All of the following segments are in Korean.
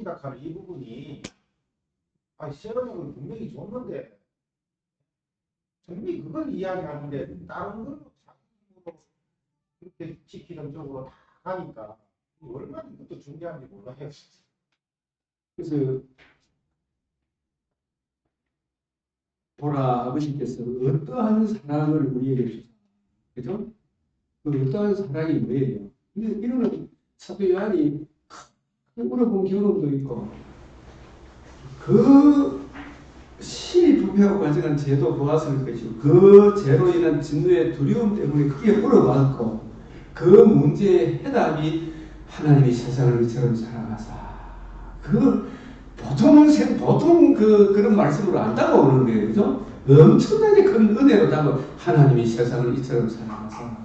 생각하는 이 부분이 세력은 분명히 줬는데 정리 그걸 이야기하는데 다른 걸로 자꾸 그렇게 지키는 쪽으로 다 가니까 얼마나 그것도 중요한지 몰라요. 그래서 보라 아버지께서 어떠한 사랑을 우리에게 주사, 그죠? 그 어떠한 사랑이 뭐예요? 이거는 사도 요한이 물어본 경험도 있고, 그 신이 부패하고 가져간 죄도 보았을 것이고, 그 죄로 인한 진노의 두려움 때문에 크게 물어봤고, 그 문제의 해답이 하나님이 세상을 이처럼 사랑하사. 보통 그런 말씀으로 안 다가오는 거예요. 그죠? 엄청나게 큰 은혜로 다가오. 하나님이 세상을 이처럼 사랑하사.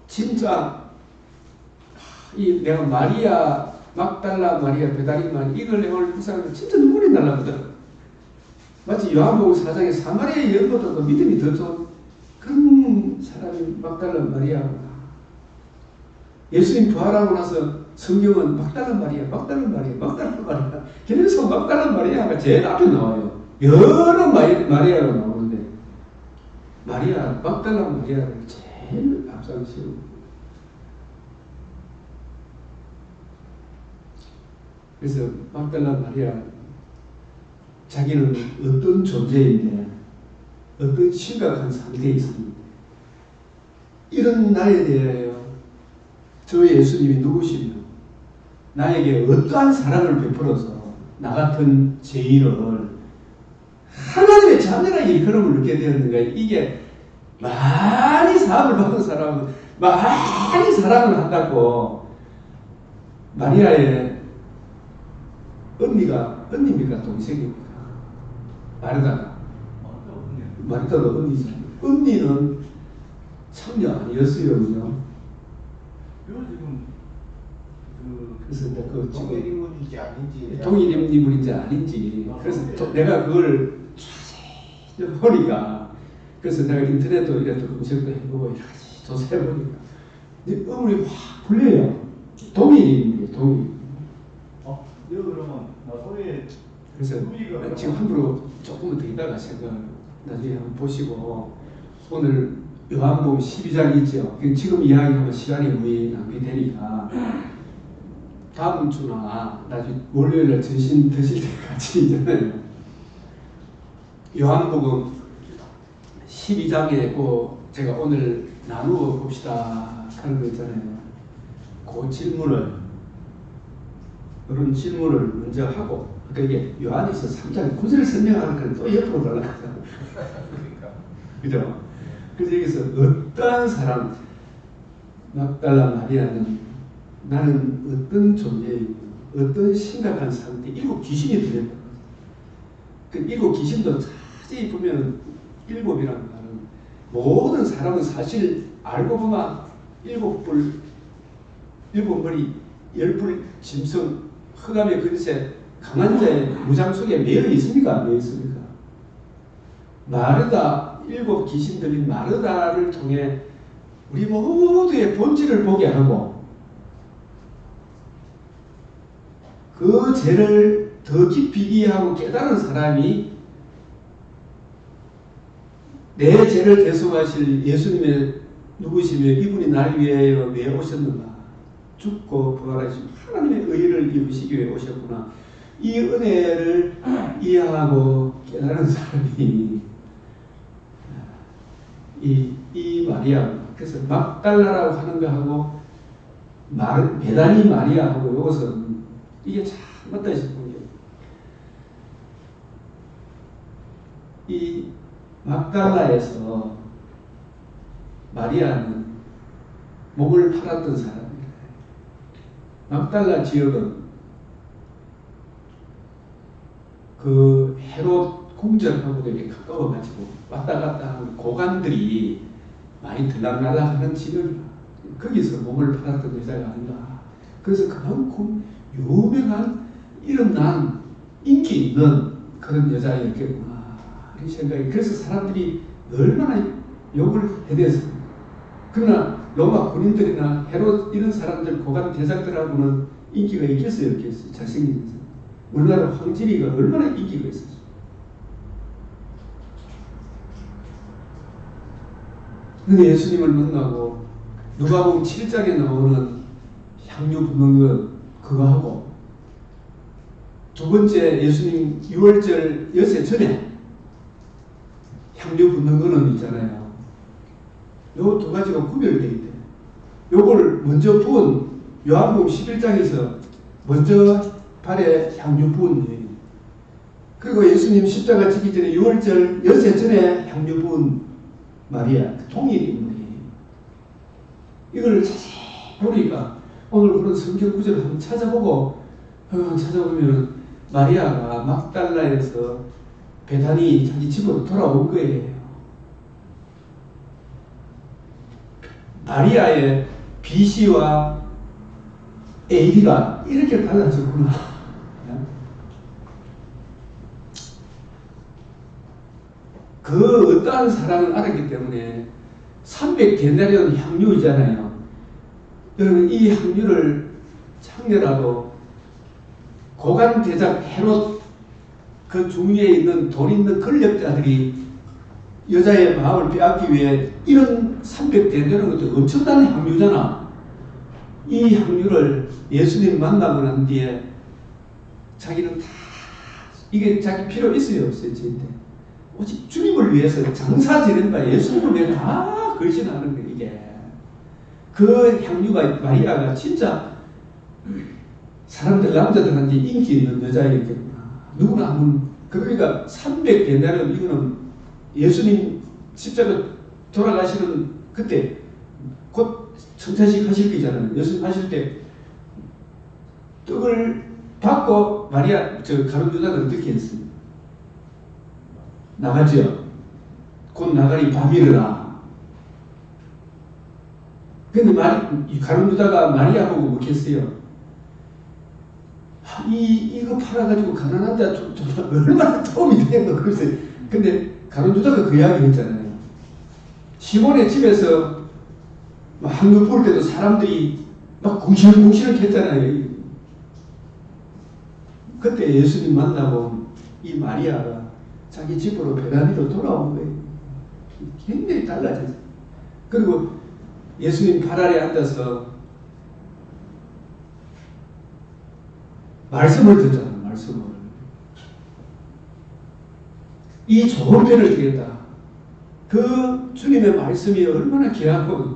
진짜, 내가 마리아, 막달라 마리아, 베다리 마리아, 이걸 내가 오늘 그 사람들 진짜 눈물이 날라거든. 마치 요한복음 4장에 사마리아의 여인보다 더 믿음이 더 좋은 그런 사람이 막달라 마리아구나. 예수님 부활하고 나서 성경은 막달라 마리아, 막달라 마리아, 막달라 마리아, 계속 막달라 마리아가 제일 앞에 나와요. 여러 마리아가 나오는데 마리아, 막달라 마리아를 제일 앞장세우고. 그래서 막달라 마리아, 자기는 어떤 존재인데 어떤 심각한 상태에 있습니다. 이런 나에 대하여 저 예수님이 누구시며 나에게 어떠한 사랑을 베풀어서 나 같은 죄인을 하나님의 자녀라 일컬음을 느끼게 되었는가. 이게 많이 사함을 받은 사람은 많이 사랑을 한다고. 마리아의 언니입니까? 동생입니까? 마르다가 언니잖아요. 언니는 참여 아니었어요. 그죠? 그래서 그 동일 인물인지 아닌지 동일 인물인지 아닌지, 그래서 내가 그걸 자세히 보니까, 그래서 내가 인터넷도 이렇게 검색도 해보고 여러 가지 조사해보니까 음울이 확 불려요. 동일 인물이에요. 동일. 이거 그러면 소위 그래서 지금 함부로 조금만 더 이따가 나중에 한번 보시고, 오늘 요한복음 12장 있죠. 지금 이야기하면 시간이 거의 낭비되니까 다음 주나 나중에 월요일에 전신 드실 때까지 있잖아요. 요한복음 12장에 제가 오늘 나누어 봅시다 하는 거 있잖아요. 그 그런 질문을 먼저 하고, 그러니까 이게 요한에서 3장 9절을 설명하는 건 또 옆으로 가려고. 그죠? 그래서 여기서 어떠한 사람, 막달라 마리아는 나는 어떤 존재이고 어떤 심각한 상태, 7 귀신이 들렸다. 그 7 귀신도 자세히 보면 7이라는 말은 모든 사람은 사실 알고 보면 7뿔, 7머리, 10뿔 짐승, 흑암의 그릇에 강한 자의 무장 속에 매여 있습니까? 안 매여 있습니까? 마르다, 7 귀신 들린 마르다를 통해 우리 모두의 본질을 보게 하고, 그 죄를 더 깊이 이해하고 깨달은 사람이 내 죄를 대속하실 예수님의 누구시며 이분이 날 위하여 왜 오셨는가? 죽고 부활하신 하나님의 의를 이루시기 위해 오셨구나. 이 은혜를 이해하고 깨달은 사람이 이 마리아, 그래서 막달라라고 하는 거하고 베다니 마리아하고 이것은 이게 참 맞다 싶은 게, 이 막달라에서 마리아는 몸을 팔았던 사람입니다. 막달라 지역은 그 헤롯 궁전하고도 이렇게 가까워가지고 왔다 갔다 하는 고관들이 많이 들락날락하는 지역이라, 거기서 몸을 팔았던 여자가 아닌가. 그래서 그만큼 유명한 이름난 인기 있는 그런 여자였겠구나 이 생각이. 그래서 사람들이 얼마나 욕을 해댔습니까? 그러나 로마 군인들이나 헤롯 이런 사람들, 고관 대장들하고는 인기가 있겠어요, 없겠어요? 잘생긴 여자. 우리나라 황진이가 얼마나 인기가 있었어. 근데 예수님을 만나고 누가복음 7장에 나오는 향유 붓는 것 그거 하고, 두 번째 예수님 6월절 여세 전에 향유 붓는 거는 있잖아요. 요 두 가지가 구별되어 있대. 요걸 먼저 부은 요한복음 11장에서 먼저 발에 향유 부은 거예요. 그리고 예수님 십자가 지기 전에 6월절 여세 전에 향유 부은 마리아, 동일 인물이에요. 이걸 자세히 보니까 오늘 그런 성경 구절을 한번 찾아보고 찾아보면 마리아가 막달라에서 베다니 자기 집으로 돌아온 거예요. 마리아의 BC와 AD가 이렇게 달라졌구나. 그 어떠한 사랑을 알았기 때문에 300데나리온 향유이잖아요. 여러분 이 향유를 창녀라도 고관 대작 헤롯 그 중위에 있는 돈 있는 권력자들이 여자의 마음을 빼앗기 위해 이런 300데나리온 것도 엄청난 향유잖아. 이 향유를 예수님 만나고 난 뒤에 자기는 다 이게 자기 필요 있어요 없어요? 저한테 오직 주님을 위해서 장사 지낸 바 예수님을 위해 다 걸신하는 거예요. 이게 그 향유가 마리아가 진짜 사람들 남자들한테 인기 있는 여자였겠구나. 누구나 하면 그러니까 300데나리온 이거는 예수님 십자가 돌아가시는 그때 곧 성찬식 하실 거잖아요. 예수님 하실 때 떡을 받고 마리아 가룟 유다는 어떻게 했어요? 나가죠. 곧 나가리 밤이르라. 근데 가룟 유다가 마리아 보고 뭐 했어요? 이거 팔아가지고 가난한 자 얼마나 도움이 되는 거 글쎄. 근데 가룟 유다가 그 이야기 했잖아요. 시몬의 집에서 한국 볼 때도 사람들이 막 궁시렁궁시렁 했잖아요. 그때 예수님 만나고 이 마리아가 자기 집으로 베다니로 돌아온 거예요. 굉장히 달라졌어요. 그리고 예수님 발 아래 앉아서 말씀을 듣잖아요. 말씀을. 이 좋은 편을 드렸다. 그 주님의 말씀이 얼마나 귀하고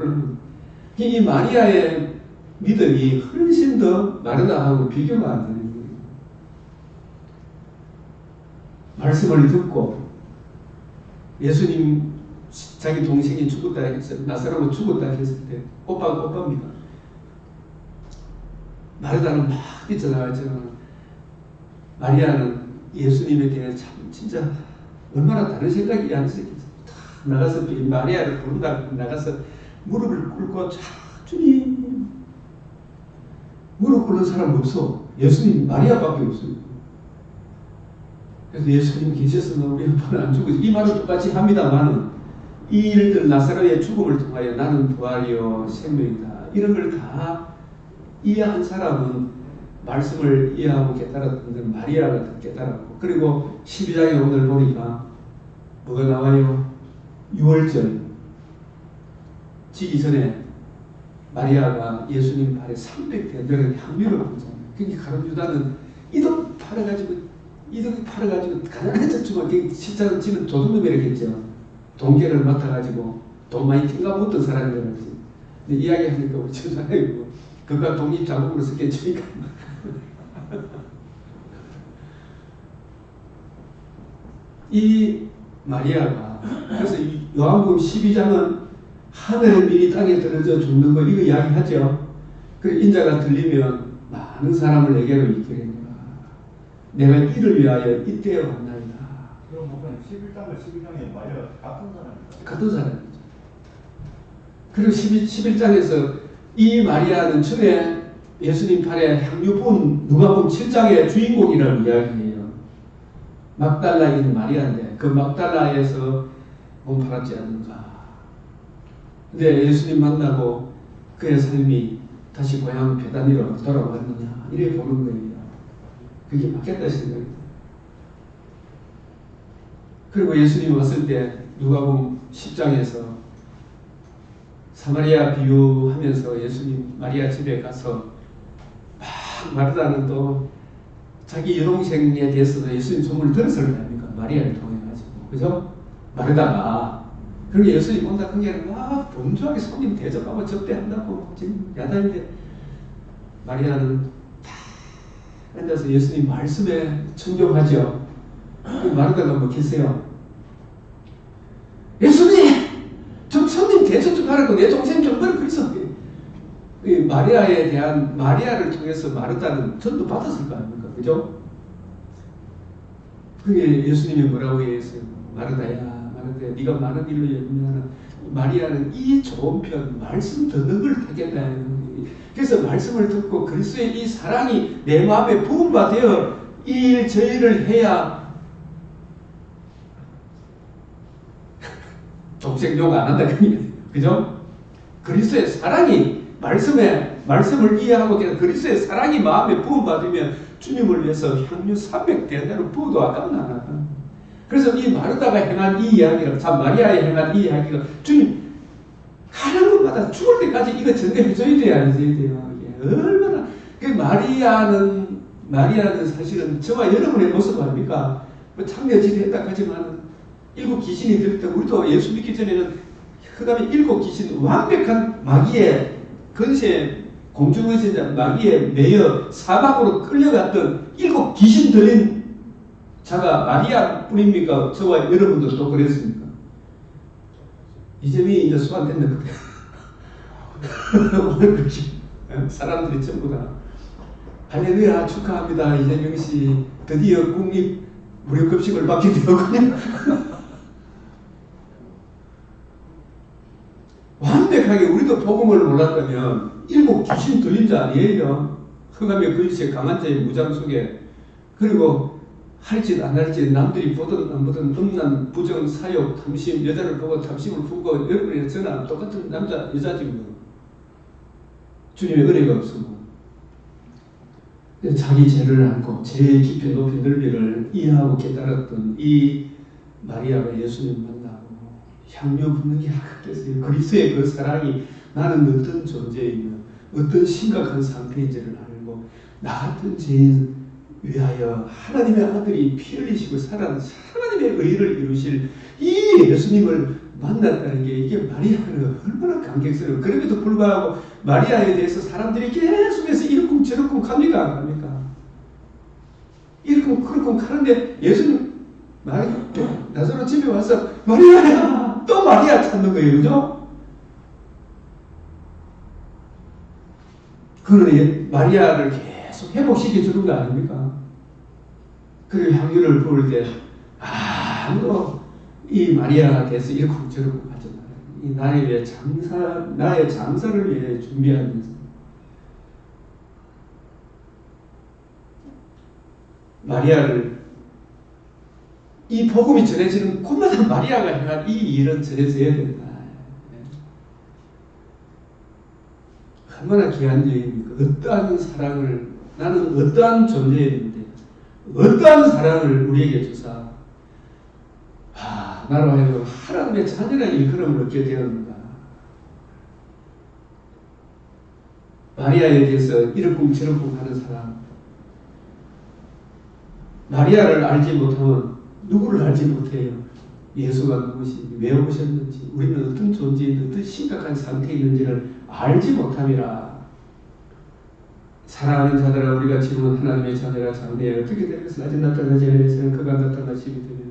이 마리아의 믿음이 훨씬 더 마르다하고 비교가 안 되는 거예요. 말씀을 듣고 예수님 자기 동생이 죽었다 했어요. 나사로가 죽었다 했을 때 오빠입니다. 마르다는 막 뛰쳐나갔잖아. 마리아는 예수님에 대해 참 진짜 얼마나 다른 생각이 안 들었겠어. 나가서 마리아를 부른다 나가서 무릎을 꿇고 주님 무릎 꿇는 사람 없어. 예수님 마리아밖에 없어요. 그래서 예수님 계셨으면 우리 아빠는 안 죽었지. 이 말을 똑같이 합니다만은 이 일들 나사로의 죽음을 통하여 나는 부활이요 생명이다. 이런 걸 다 이해한 사람은 말씀을 이해하고 깨달았던 건 마리아가 깨달았고, 그리고 12장에 오늘 보니까 뭐가 나와요? 6월절 지기 전에 마리아가 예수님 발에 300데나리온 향유를 부었잖아요. 그러니까 가룟 유다는 이 돈 팔아가지고 가난한 척주만 십자가 지는 도둑놈이라겠죠. 돈계를 맡아가지고 돈 많이 띵가붙던 사람이라지. 근데 이야기하니까 우리 천사님 그가 독립 자국으로 쓰겠지니까. 이 마리아가 그래서 요한복음 12장은 하늘의 밀이 땅에 떨어져 죽는 거 이거 이야기하죠. 그 인자가 들리면 많은 사람을 내게로 이끌리니라. 내가 이를 위하여 이때에 왔나이다. 그럼 보면 11장과 12장에 마리아가 같은 사람이죠. 같은 사람이죠. 그리고 11장에서 이 마리아는 전에 예수님 팔에 향유 부은 누가복음 7장의 주인공이라고 이야기해요. 막달라에 있는 마리아인데 그 막달라에서 몸 팔았지 않는가. 근데 예수님 만나고 그의 삶이 다시 고향 베다니로 돌아왔느냐 이래 보는 거예요. 그게 맞겠다 생각이. 그리고 예수님 왔을 때 누가복음 10장에서 사마리아 비유하면서 예수님 마리아 집에 가서 막 마르다는 또 자기 여동생에 대해서도 예수님 소문을 들었을 거 아닙니까? 마리아를 통해 가지고 그죠? 마르다가 그러게 예수님 온다 그게 막 분주하게 손님 대접하고 접대한다고 지금 야단인데 마리아는 다 앉아서 예수님 말씀에 충족하죠. 마르다가 뭐 계세요? 예수님! 좀 손님 대접 좀 하라고 내 동생 좀 그래서 마리아에 대한 마리아를 통해서 마르다는 전도 받았을 거 아닙니까? 그죠? 그게 예수님이 뭐라고 했어요? 마르다야 네가 많은 일로 예민하나 마리아는 이 좋은 편 말씀 듣는 걸 택했다. 그래서 말씀을 듣고 그리스도의 이 사랑이 내 마음에 부음바 되어 이 일 저 일을 해야 동생 욕 안 한다 그죠? 그리스도의 사랑이 말씀을 이해하고 그리스도의 사랑이 마음에 부음받으면 주님을 위해서 향유 300대나로 부어도 아깝나. 그래서 이 마르다가 행한 이 이야기가 참 마리아에 행한 이 이야기가 주님 가는 것마다 죽을 때까지 이거 전해줘야 돼요, 안 해줘야 돼요. 이게 얼마나 그 마리아는 사실은 저와 여러분의 모습 아닙니까? 뭐 창녀질을 했다 하지만 7 귀신이 들 때 우리도 예수 믿기 전에는 그다음에 7 귀신 완벽한 마귀의 근세 공중의자 마귀에 매여 사막으로 끌려갔던 7 귀신 들린 자가 마리아 뿐입니까? 저와 여러분도 또 그랬습니까? 이점이 이제 소환됐는 거예요. 오늘 그렇게 사람들이 전부 다 할렐루야 축하합니다. 이재명 씨 드디어 국립 무료급식을 받게 되었군요. 완벽하게 우리도 복음을 몰랐다면 7 귀신 들린 자 아니에요. 흑암의 근세 강한 자의 무장 속에 그리고 할짓 안 할짓 남들이 보든 안 보든 음란 부정 사욕 탐심 여자를 보고 탐심을 품고 여러분이나 저나 똑같은 남자 여자지 뭐. 주님의 은혜가 없으면 자기 죄를 안고 죄의 깊이 높이 넓이를 이해하고 깨달았던 이 마리아가 예수님 만나고 향유 붓는 게 아깝겠어요. 그리스도의 그 사랑이 나는 어떤 존재이며 어떤 심각한 상태인지를 알고 나 같은 죄인 위하여 하나님의 아들이 피 흘리시고 하나님의 의를 이루실 이 예수님을 만났다는 게 이게 마리아는 얼마나 감격스러워. 그럼에도 불구하고 마리아에 대해서 사람들이 계속해서 이렇쿵 저렇쿵 합니까? 안 합니까? 이렇쿵 그렇쿵 하는데 예수님 나사로 집에 와서 마리아야 또 마리아 찾는 거예요. 그죠? 그러니 마리아를 계속 회복시켜 주는 거 아닙니까? 그리고 향유를 부을 때 아무도 이 마리아가 돼서 이렇게 저렇게 하지 말아요. 나의 장사를 위해 준비하면서 마리아를 이 복음이 전해지는 곳마다 마리아가 행한 이 일은 전해져야 된다. 얼마나 귀한 일입니까? 어떠한 사랑을 나는 어떠한 존재인데 어떠한 사랑을 우리에게 주사 나로 하여금 하나님의 자녀라는 일컬음을 얻게 되었는가. 마리아에 대해서 이렇쿵 저렇쿵 하는 사람 마리아를 알지 못하면 누구를 알지 못해요. 예수가 누구신지 왜 오셨는지 우리는 어떤 존재인지 어떤 심각한 상태에 있는지를 알지 못함이라. 사랑하는 자들아 우리가 지금은 하나님의 자녀라 장래에 어떻게 될 것을 아직 나타나지 않으면 그가 나타나시게 되면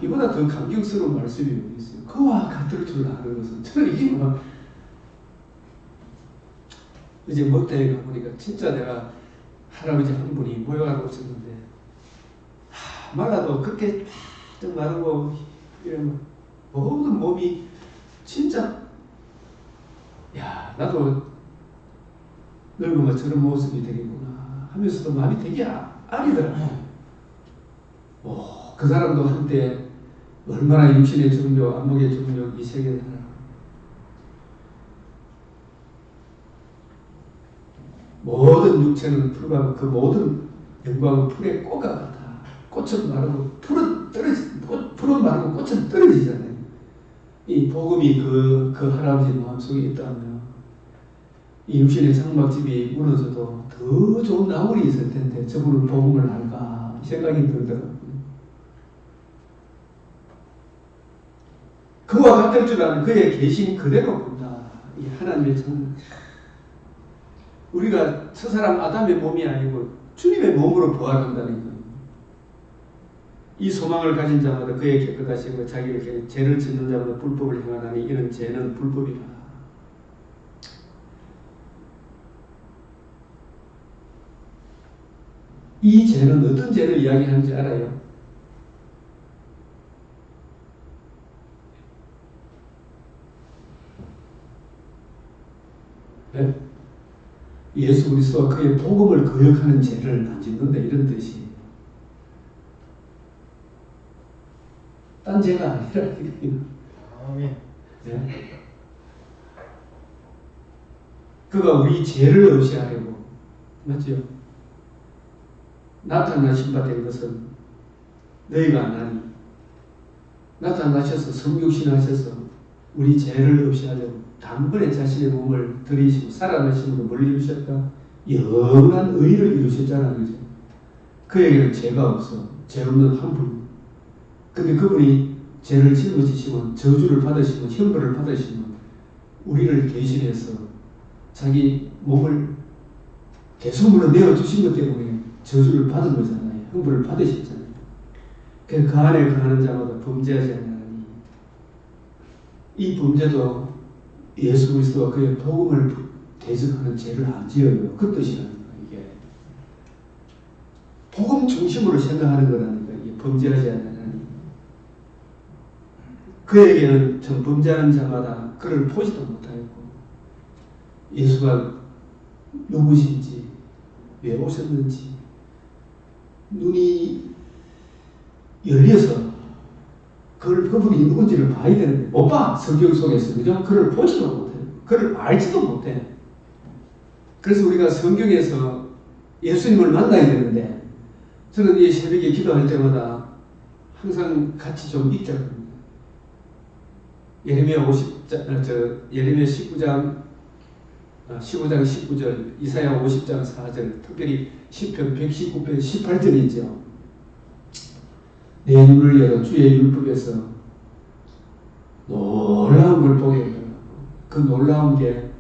이보다 더 감격스러운 말씀이 어디 있어요. 그와 같을 줄 아는 것은 저는 이게 뭐 이제 목대에 가보니까 진짜 내가 할아버지 한 분이 모여가고 있었는데 말라도 그렇게 좀 마르고 이러면 모든 몸이 진짜 야 나도 늙으면 저런 모습이 되겠구나 하면서도 마음이 되게 아리더라고요. 그 사람도 한때 얼마나 육신의 정욕, 안목의 정욕, 이 세계에 살아. 모든 육체는 풀과 그 모든 영광은 풀의 꽃과 같아. 꽃은 마르고 풀은 마르고 꽃은 떨어지잖아요. 이 복음이 그 할아버지 마음속에 있다면 이 육신의 장막집이 무너져도 더 좋은 나물이 있을 텐데 저분은 복음을 알까 이 생각이 들더라고요. 그와 같을 줄 아는 그의 계신 그대로 본다. 이 하나님의 정 우리가 저 사람 아담의 몸이 아니고 주님의 몸으로 부활한다는 거예요. 이 소망을 가진 자마다 그의 깨끗하심과 자기를 죄를 짓는 자마다 불법을 행하나니 이는 죄는 불법이라. 이 죄는 어떤 죄를 이야기하는지 알아요? 네? 예수 그리스도와 그의 복음을 거역하는 죄를 안 짓는다 이런 뜻이. 딴 죄가 아니라 아멘. 네? 그가 우리 죄를 없이 하려고 맞죠? 나타나신 바 된 것은 너희가 안 하니 나타나셔서 성육신하셔서 우리 죄를 없이 하려고 단번에 자신의 몸을 들이시고 살아나심으로 뭘 이루셨다? 영원한 의를 이루셨잖아요. 그죠? 그에게는 죄가 없어. 죄 없는 한 분. 근데 그분이 죄를 짊어지시면 저주를 받으시면 형벌을 받으시면 우리를 대신해서 자기 몸을 대속물로 내어주신 것 때문에 저주를 받은 거잖아요. 형벌을 받으셨잖아요. 그래서 그 안에 거하는 자마다 범죄하지 않냐니 이 범죄도 예수 그리스도와 그의 복음을 대적하는 죄를 안 지어요. 그 뜻이라는 거예요. 이게 복음 중심으로 생각하는 거라니까. 이게 범죄하지 않냐니 그에게는 전 범죄하는 자마다 그를 보지도 못하였고 예수가 누구신지 왜 오셨는지 눈이 열려서 그분이 누군지를 봐야 되는데 못 봐. 성경 속에서 그죠? 그를 보지도 못해. 그를 알지도 못해. 그래서 우리가 성경에서 예수님을 만나야 되는데 저는 이 새벽에 기도할 때마다 항상 같이 좀 읽자고 합니다. 예레미야 19장 19절, 이사야 50장 4절, 특별히 시편 119편 18절이죠. 내 눈을 열어 주의 율법에서 놀라운 걸 보게 해달라고. 그 놀라운 게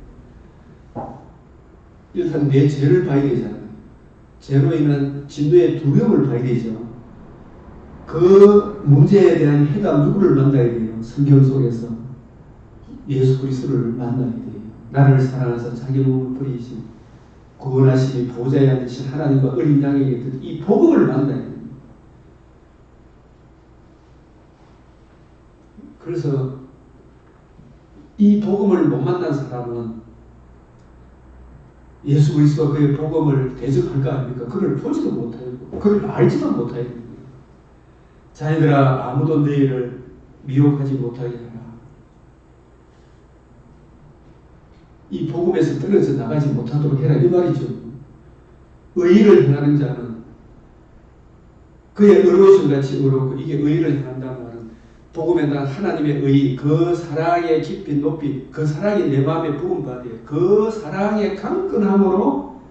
일단 내 죄를 봐야 되잖아요. 죄로 인한 진노의 두려움을 봐야 되죠. 그 문제에 대한 해답 누구를 만나야 돼요? 성경 속에서 예수 그리스도를 만나야 돼요. 나를 사랑하사 자기 몸을 버리신 구원하심이 보좌에 앉으신 하나님과 어린 양에게 이 복음을 만나야 돼요. 그래서 이 복음을 못 만난 사람은 예수 그리스도와 그의 복음을 대적할 거 아닙니까? 그를 보지도 못하고 그를 알지도 못하고 자녀들아 아무도 너희를 미혹하지 못하게 하라. 이 복음에서 떨어져 나가지 못하도록 해라 이 말이죠. 의의를 행하는 자는 그의 의로우심 같이 의롭고 이게 의의를 행한다는 말은 복음에 대한 하나님의 의, 그 사랑의 깊이 높이, 그 사랑이 내 마음에 부은 바디에 그 사랑의 강건함으로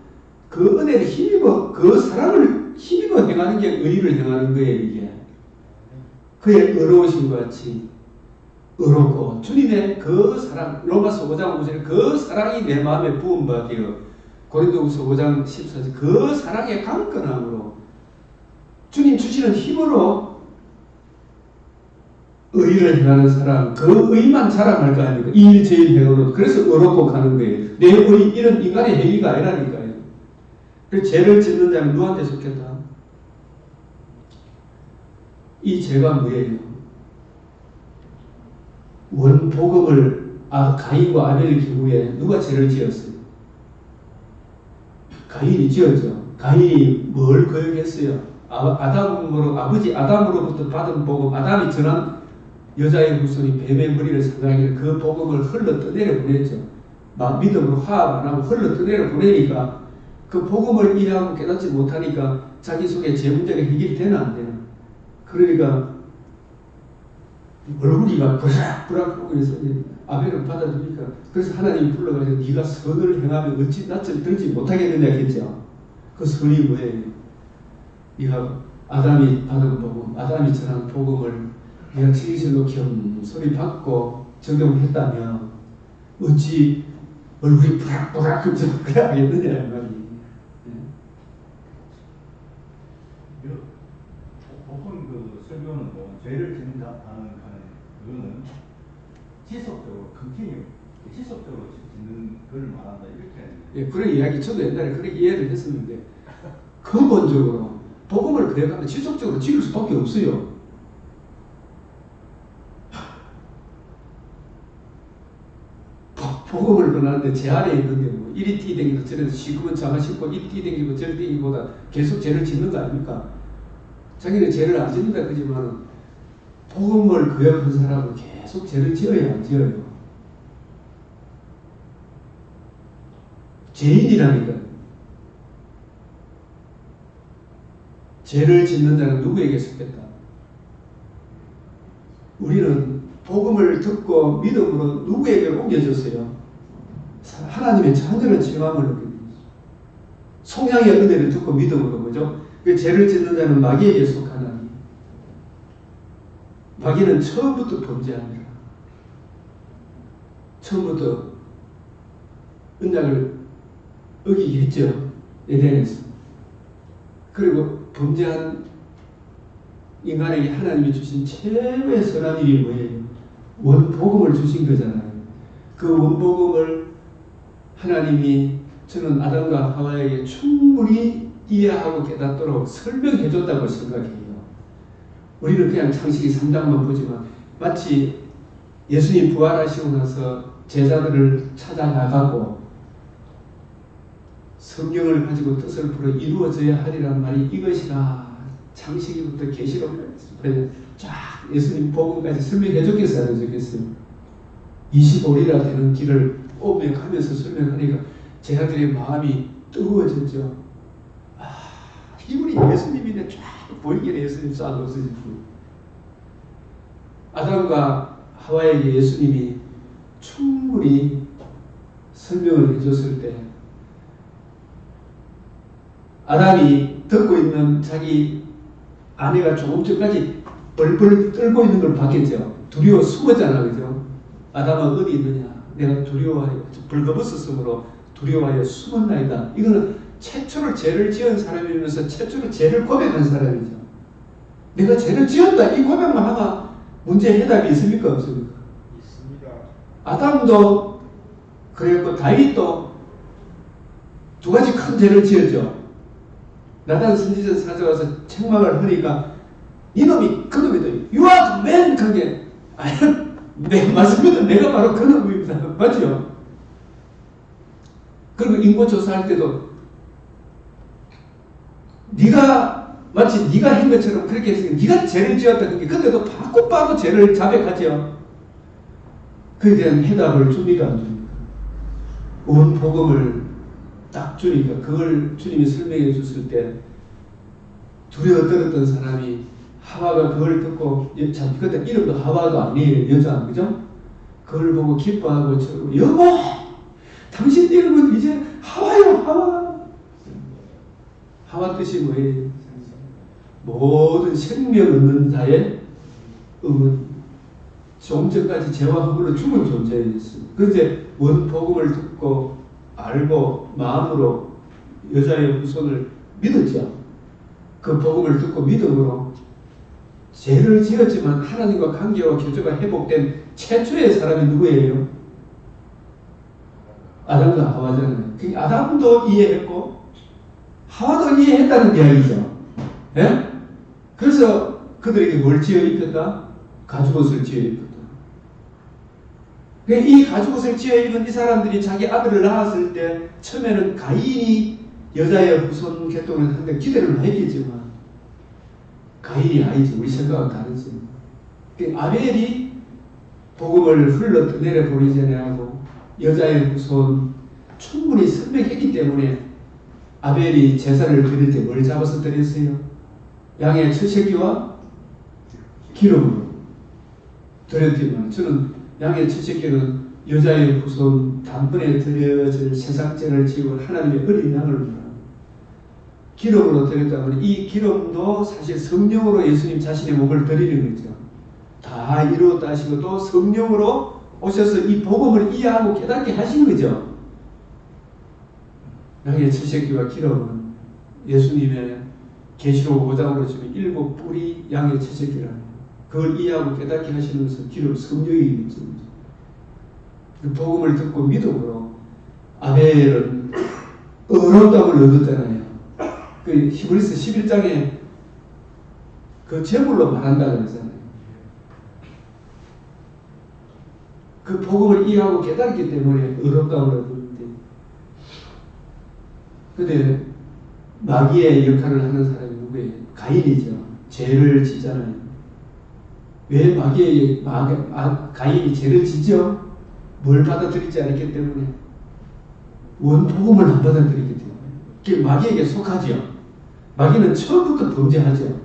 그 은혜를 힘입어 그 사랑을 힘입어 행하는 게 의의를 행하는 거예요. 이게 그의 의로우심과 같이 의롭고 주님의 그 사랑 로마서 5장 5절에 그 사랑이 내 마음에 부은 바디에 고린도후서 5장 14절 그 사랑의 강건함으로 주님 주시는 힘으로 의를 행하는 사람, 그 의만 자랑할 거 아닙니까? 이 일 제일 행으로. 그래서 의롭고 가는 거예요. 내 의, 이런 인간의 행위가 아니라니까요. 그 죄를 짓는 자는 누구한테 속했다? 이 죄가 뭐예요? 원복음을 가인과 아벨 기후에 누가 죄를 지었어요? 가인이 지었죠. 가인이 뭘 거역했어요? 아버지 아담으로부터 받은 복음, 아담이 전한 여자의 후손이 뱀의 머리를 상하기를 그 복음을 흘러 떠내려 보냈죠. 막 믿음으로 화합 안 하고 흘러 떠내려 보내니까 그 복음을 이해하고 깨닫지 못하니까 자기 속에 제 문제가 해결이 되나 안 되나. 그러니까 얼굴이 막 부락부락하고 해서 아벨을 받아주니까 그래서 하나님이 불러가지고 네가 선을 행하면 어찌 낯을 들지 못하겠느냐 했죠. 그 선이 뭐예요? 네가 아담이 받은 복음, 아담이 전한 복음을 네가 진실로 겸손히 받고 적용했다면 어찌 얼굴이 부락부락 흠쩍 그래 하겠느냐 말이. 복음 그 설교는 뭐 죄를 짓는다 하는 그거는 지속적으로 컨티뉴 지속적으로 짓는 걸 말한다 이렇게. 예, 그런 이야기 저도 옛날에 그렇게 이해를 했었는데 근본적으로 복음을 그래가면 지속적으로 지을 수밖에 없어요. 복음을 전하는데 제 안에 있는 게 뭐 이리 뛰댕기도 저래서 시금은 자가 싣고 이리 뛰댕기고 저리 뛰기보다 계속 죄를 짓는 거 아닙니까? 자기는 죄를 안 짓는다 그러지만 복음을 거역한 사람은 계속 죄를 지어야 안 지어요. 죄인이라니까. 죄를 짓는 자는 누구에게 속했다? 우리는 복음을 듣고 믿음으로 누구에게 옮겨졌어요? 하나님의 자녀를 체험함을 얻게 됩니다. 성령의 은혜를 듣고 믿음으로 뭐죠? 그 죄를 짓는 자는 마귀에게 속하나니 마귀는 처음부터 범죄합니다. 처음부터 언약을 어기게 했죠. 에덴에서. 그리고 범죄한 인간에게 하나님이 주신 최고의 선한 일이 뭐예요? 원복음을 주신 거잖아요. 그 원복음을 하나님이 저는 아담과 하와에게 충분히 이해하고 깨닫도록 설명해 줬다고 생각해요. 우리는 그냥 창세기 3장만 보지만 마치 예수님 부활하시고 나서 제자들을 찾아나가고 성경을 가지고 뜻을 풀어 이루어져야 하리란 말이 이것이라 창세기부터 계시록까지 쫙 예수님 복음까지 설명해 줬겠어요? 안 해줬겠어요? 25리라 되는 길을 오며가면서 설명하니까 제자들의 마음이 뜨거워졌죠. 이분이 예수님인데 쫙 보이길래 예수님 쏴놓으시고 아담과 하와에게 예수님이 충분히 설명을 해줬을 때 아담이 듣고 있는 자기 아내가 조금 전까지 벌벌 떨고 있는 걸 봤겠죠. 두려워 숨었잖아, 그죠? 아담은 어디 있느냐? 내가 두려워하여 벌거벗었으므로 두려워하여 숨었나이다. 이거는 최초로 죄를 지은 사람이면서 최초로 죄를 고백한 사람이죠. 내가 죄를 지었다. 이 고백만 하면 문제 해답이 있습니까? 없습니까? 있습니다. 아담도 그랬고 다윗도 두 가지 큰 죄를 지었죠. 나단 선지자 찾아와서 책망을 하니까 이놈이 그놈이다. You are the man. 그게 네, 맞습니다. 내가 바로 그놈입니다. 맞죠? 그리고 인권조사할 때도 네가 마치 네가 한 것처럼 그렇게 했으니까 네가 죄를 지었다. 근데도 바꾸바꾸 죄를 자백하죠. 그에 대한 해답을 줍니까? 안 줍니까? 온 복음을 딱 주니까 그걸 주님이 설명해 줬을 때 두려워 떨었던 사람이 하와가 그걸 듣고 그때 이름도 하와도 아니에요. 여자 그죠? 그걸 보고 기뻐하고 여보 당신 이름은 이제 하와요. 하와 뜻이 뭐예요? 모든 생명 얻는 자의 조금 전까지 죄와 허물로 죽은 존재였어요. 그런데 원복음을 듣고 알고 마음으로 여자의 후손을 믿었죠. 그 복음을 듣고 믿음으로 죄를 지었지만 하나님과 관계와 교제가 회복된 최초의 사람이 누구예요? 아담과 하와잖아요. 아담도 이해했고 하와도 이해했다는 이야기죠. 예? 그래서 그들에게 뭘 지어 입혔다? 가죽옷을 지어 입혔다. 이 가죽옷을 지어 입은 이 사람들이 자기 아들을 낳았을 때 처음에는 가인이 여자의 후손 계통을 하는데 기대를 했겠지만 가인이 아니지. 우리 생각은 다르지. 아벨이 복음을 흘러 내려 보내지 하고 여자의 후손 충분히 설명했기 때문에 아벨이 제사를 드릴 때 뭘 잡아서 드렸어요? 양의 첫 새끼와 기름으로 드렸지만 저는 양의 첫 새끼는 여자의 후손 단번에 드려질 세상죄를 지고 하나님의 어린 양을 말합니다. 기름으로 드렸다면 이 기름도 사실 성령으로 예수님 자신의 몸을 드리는 거죠. 다 이루었다 하시고 또 성령으로 오셔서 이 복음을 이해하고 깨닫게 하신 거죠. 양의 첫 새끼와 기름은 예수님의 계시록 5장으로 지금 7뿔이 양의 첫 새끼라는 그걸 이해하고 깨닫게 하시는 것은 기름 성령이겠죠. 그 복음을 듣고 믿음으로 아벨은 의롭다함을 얻었잖아요. 그 히브리서 11장에 그 제물로 말한다 그러잖아요. 그 복음을 이해하고 깨닫기 때문에 의롭다함을 얻었는데, 근데 마귀의 역할을 하는 사람이 누구예요? 가인이죠. 죄를 짓잖아요. 왜 가인이 죄를 짓죠? 뭘 받아들이지 않았기 때문에, 원복음을 안 받아들이기 때문에. 그게 마귀에게 속하지요. 마귀는 처음부터 범죄하죠.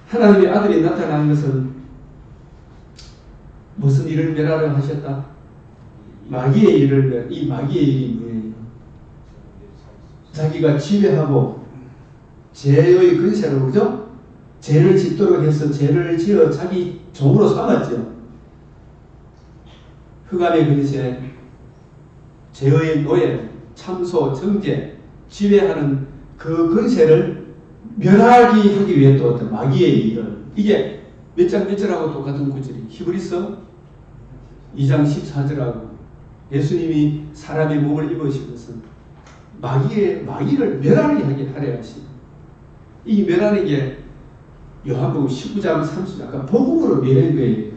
하나님의 아들이 나타난 것은 무슨 일을 멸하려 하셨다? 마귀의 일을 이 마귀의 일이 뭐예요? 자기가 지배하고 죄의 근세로, 그죠? 죄를 짓도록 해서 죄를 지어 자기 종으로 삼았죠. 흑암의 근세, 죄의 노예, 참소, 정죄, 지배하는 그 근세를 멸하기 하기 위해 또 어떤 마귀의 일을, 이게 몇 장 몇 절하고 똑같은 구절이 히브리서 2장 14절하고 예수님이 사람의 몸을 입으신 것은 마귀를 멸하게 하게 하려 하시고, 이 멸하는 게 요한복음 19장 30절 아까 복음으로 멸한 거예요.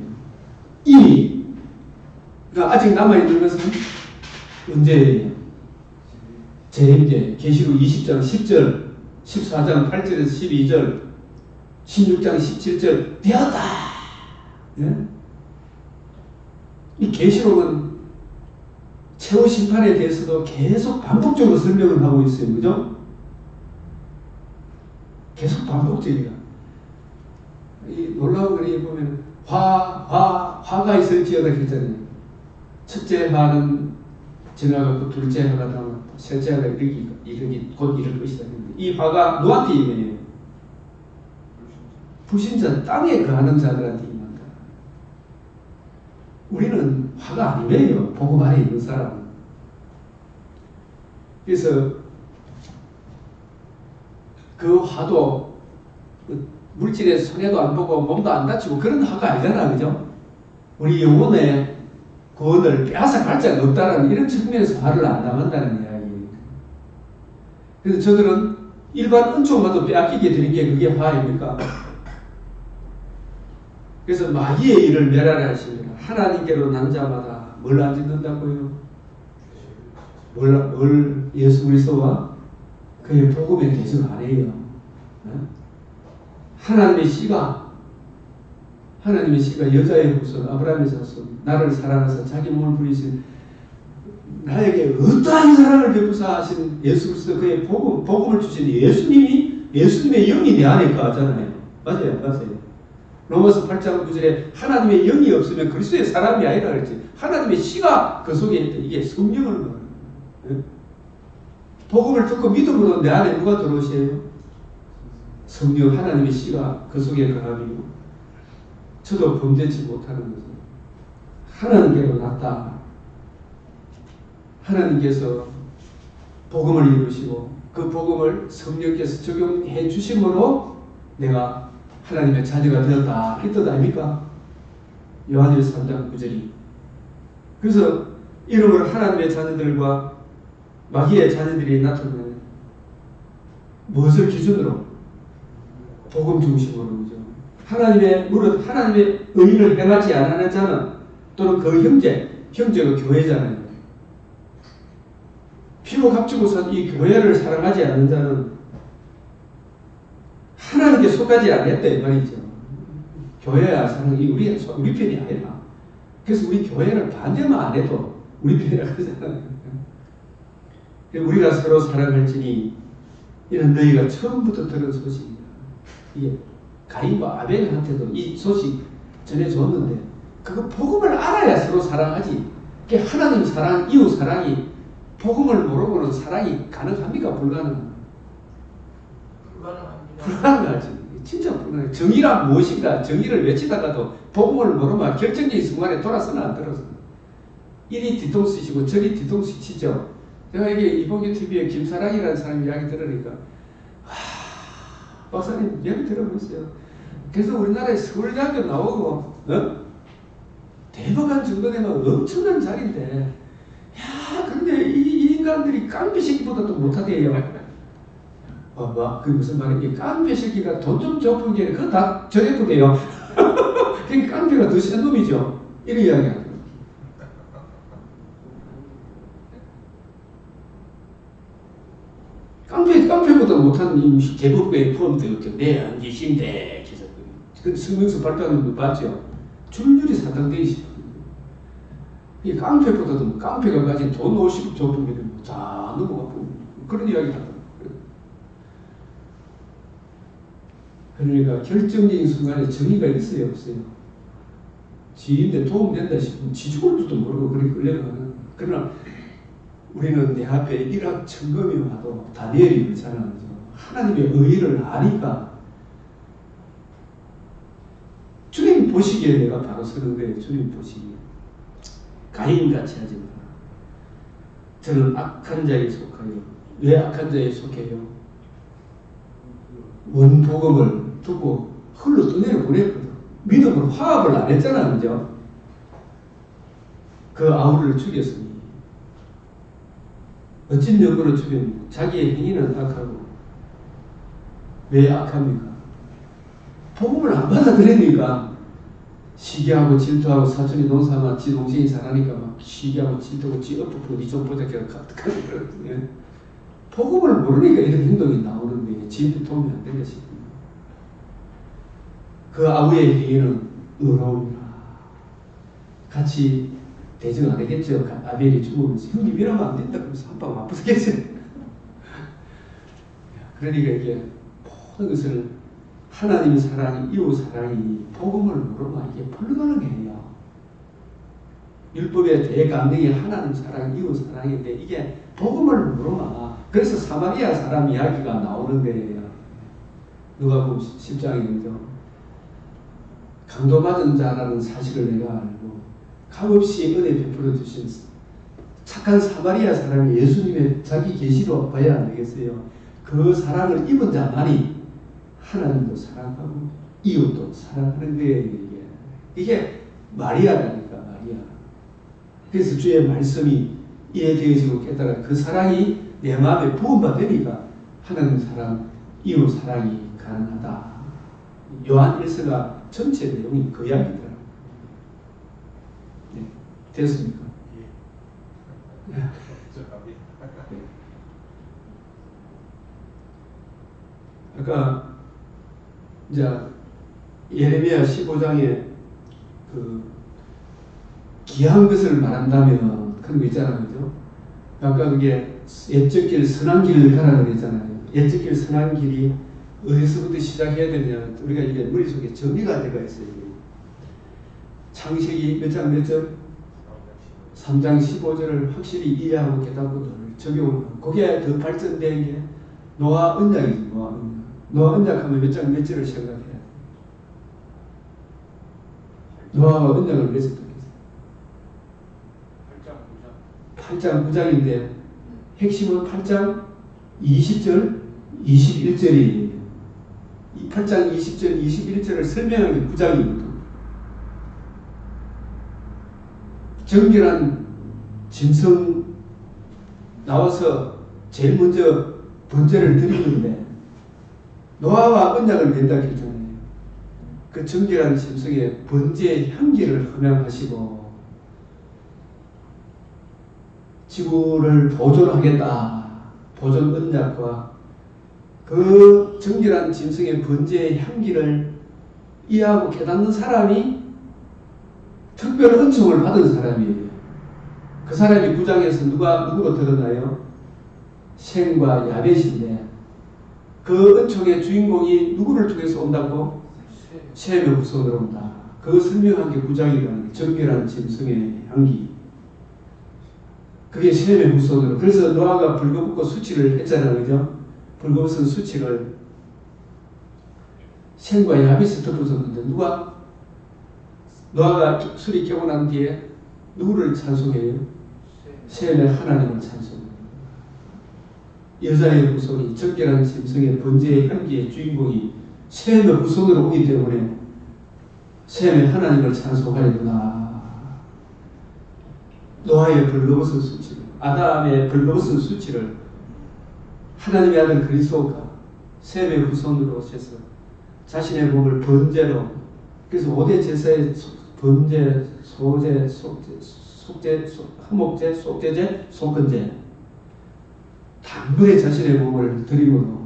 이미. 그러니까 아직 남아있는 것은 언제예요? 재림제, 계시록 20장 10절, 14장 8절에서 12절, 16장 17절 되었다. 예? 이 계시록은 최후 심판에 대해서도 계속 반복적으로 설명을 하고 있어요. 그죠? 계속 반복적이야. 이 놀라운 거리 보면 화가 있을지어다 했잖아요. 첫째 화는 지나가고 둘째 화가 다음 셋째 화가 곧 이럴 것이다. 이 화가 누구한테 임해요? 불신자, 땅에 거하는 자들한테 임한다. 우리는 화가 아니에요. 복음 안에 있는 사람은. 그래서 그 화도 물질에 손해도 안 보고 몸도 안 다치고 그런 화가 아니잖아. 그죠? 우리 영혼의 구원을 빼앗아 갈 자가 없다는 이런 측면에서 화를 안 당한다는 이야기예요. 그래서 저들은 일반 은총만도 빼앗기게 되는 게 그게 화입니까? 그래서 마귀의 일을 멸하려 하십니다. 하나님께로 난 자마다 뭘 안 짓는다고요? 뭘 예수 그리스도와 그의 복음에 대적 안 해요. 하나님의 씨가 여자의 후손 아브라함의 자손 나를 사랑하사 자기 몸을 부리신 나에게 어떠한 사랑을 베푸사 하신 예수 그리스도 그의 복음을 주신 예수님의 영이 내 안에 거하잖아요. 맞아요. 로마서 8장 9절에 하나님의 영이 없으면 그리스도의 사람이 아니라 그랬지. 하나님의 씨가 그 속에 있다. 이게 성령을 말해요. 복음을 듣고 믿음으로 내 안에 누가 들어오세요? 성령 하나님의 씨가 그 속에 거하며 저도 범죄치 못하는 거죠. 하나님께로 났다. 하나님께서 복음을 이루시고 그 복음을 성령께서 적용해 주심으로 내가 하나님의 자녀가 되었다. 이 뜻 아닙니까? 요한일서 3장 9절이. 그래서 이름을 하나님의 자녀들과 마귀의 자녀들이 나타나는 무엇을 기준으로? 복음 중심으로. 그죠? 하나님의 의를 행하지 않는 자는 또는 그 형제가 교회잖아요. 피로 값주고 산 이 교회를 사랑하지 않는 자는 하나님께 속하지 않았다 이 말이죠. 교회야 사랑이 우리 편이 아니라. 그래서 우리 교회를 반대만 안 해도 우리 편이라고 하잖아요. 우리가 서로 사랑할지니 이는 너희가 처음부터 들은 소식이다. 이게 가인과 아벨한테도 이 소식 전해줬는데 그거 복음을 알아야 서로 사랑하지. 그게 하나님 사랑, 이웃 사랑이 복음을 모르고는 사랑이 가능합니까? 불가능하지. 진짜 불가능해. 정의란 무엇인가? 정의를 외치다가도 복음을 모르면 결정적인 순간에 돌아서나 안 들어서. 이리 뒤통수 치고 저리 뒤통수 치죠. 제가 이게 이봉규 TV에 김사랑이라는 사람 이야기 들으니까 박사님 이야기 들어보세요. 그래서 우리나라에 서울대학교 나오고 대법관 정도 되면 엄청난 자리인데 야 근데 이 인간들이 깡패 새끼보다도 못하대요. 그게 무슨 말이지? 깡패 새끼가 돈 좀 줘보는 게 그거 다 저래도돼요. 그러니까 깡패가 더 센 놈이죠. 이런 이야기야. 깡패보다 못한 이 대법관에 포함되었죠. 네, 안 계신데. 그래서 그 성명서 발표하는 거 봤죠? 줄줄이 사탕되어 있어요. 이 깡패보다도 깡패가 가진 돈 50억 줘보면 다 넘어가고 그런 이야기를 하더라고요. 그러니까 결정적인 순간에 정의가 있어요, 없어요? 지인데 도움된다 싶으면 지죽을 줄도 모르고 그렇게 끌려가는. 그러나 우리는 내 앞에 일확천금이 와도 다니엘이 그렇잖아요. 하나님의 의의를 아니까 주님 보시기에 내가 바로 서는 거예요. 주님 보시기에. 가인같이 하지 마라. 저는 악한 자에 속하여. 왜 악한 자에 속해요? 원복음을 두고 홀로 떠내려 보냈거든. 믿음으로 화합을 안 했잖아, 그죠? 그 아우를 죽였으니 어찐 역으로 죽였니? 자기의 행위는 악하고. 왜 악합니까? 복음을 안 받아들이니까 시기하고 질투하고 사촌이 농사만 지 동생이 잘하니까 막 시기하고 질투하고 지 엎어보고 니좀 보자 걔가 그러거든요. 복음을 모르니까 이런 행동이 나오는 거예요. 지인도 도움이 안 된다 싶습니다. 그 아우의 행위는 의로움이라. 같이 대증 안 하겠죠. 아벨이 죽으면서 형님 이러면 안 된다 그러면서 한 방 맞부수겠어요. 그러니까 이게 모든 것을 하나님 사랑이, 이웃 사랑이 복음을 모르면 이게 불가능해요. 율법의 대강령이 하나님 사랑, 이웃 사랑인데 이게 복음을 모르면 그래서 사마리아 사람 이야기가 나오는 거예요. 누가복음 10장이죠. 강도받은 자라는 사실을 내가 알고 값없이 은혜 베풀어 주신 착한 사마리아 사람이 예수님의 자기 계시로 봐야 안 되겠어요. 그 사랑을 입은 자만이 하나님도 사랑하고 이웃도 사랑하는 거예요. 이게 마리아라니까, 마리아. 그래서 주의 말씀이 이해되어지고 깨달아 그 사랑이 내 마음에 부음받으니까 하나님 사랑, 이웃 사랑이 가능하다. 요한 1서가 전체 내용이 그 이야기더라고요. 네. 됐습니까? 예. 네. 아까 이제 예레미야 15장에 그 귀한 것을 말한다면 그런 거 있잖아요, 그죠? 아까 그게 옛적 길 선한 길을 가라 그랬잖아요. 옛적 길 선한 길이 어디서부터 시작해야 되냐? 우리가 이게 머릿속에 정리가 되어 있어요. 창세기 몇 장 몇 절? 3장 15절을 확실히 이해하고 깨닫고 적용을. 거기에 더 발전된 게 노아 언약이지. 노아 언약하면 몇 장 몇 절을 생각해야 돼. 노아가 언약을 몇 절 했겠어? 8장 9장인데 핵심은 8장 20절, 21절이에요. 이 8장 20절, 21절을 설명하는 게 9장이거든. 정결한 짐승 나와서 제일 먼저 번제를 드리는데 노아와 언약을 맺다 했잖아요. 그 정결한 짐승의 번제의 향기를 흠양하시고 지구를 보존하겠다. 보존 언약과 그 정결한 짐승의 번제의 향기를 이해하고 깨닫는 사람이 특별 은총을 받은 사람이에요. 그 사람이 9장에서 누구로 드러나요? 셈과 야벳인데 그 은총의 주인공이 누구를 통해서 온다고? 셈의 후손으로 온다. 그거 설명한 게 9장이라는 정결한 짐승의 향기. 그게 셈의 후손으로. 그래서 노아가 벌거벗고 수치를 했잖아요. 그죠? 벌거벗은 수치를 셈과 야벳이 덮어줬는데 누가? 노아가 술이 깨고 난 뒤에 누구를 찬송해요? 셈의 하나님을 찬송해요. 여자의 후손이 적결한 짐승의 번제의 향기의 주인공이 셈의 후손으로 오기 때문에 셈의 하나님을 찬송하리구나. 노아의 벌거벗은 수치를, 아담의 벌거벗은 수치를 하나님의 아들 그리스도가 셈의 후손으로 오셔서 자신의 몸을 번제로, 그래서 5대 제사의 번제, 소제, 속제, 화목제, 속제제, 속건제 단번에 자신의 몸을 드림으로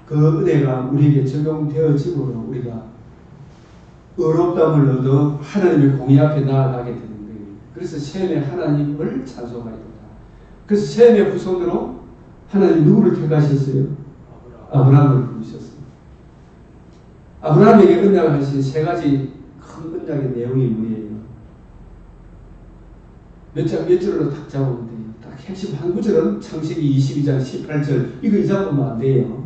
그 은혜가 우리에게 적용되어짐으로 우리가 의롭다함을 얻어 하나님의 공의 앞에 나아가게 되는 거예요. 그래서 셈의 하나님을 찬송하리로다. 그래서 셈의 후손으로 하나님 누구를 택하셨어요? 아브라함을 부르셨어요. 아브라함에게 언약을 하신 세 가지 큰 언약의 내용이 뭐예요? 몇 절로 딱 잡으면 돼요. 딱 핵심 한 구절은 창세기 22장 18절. 이거 잊어보면 안 돼요.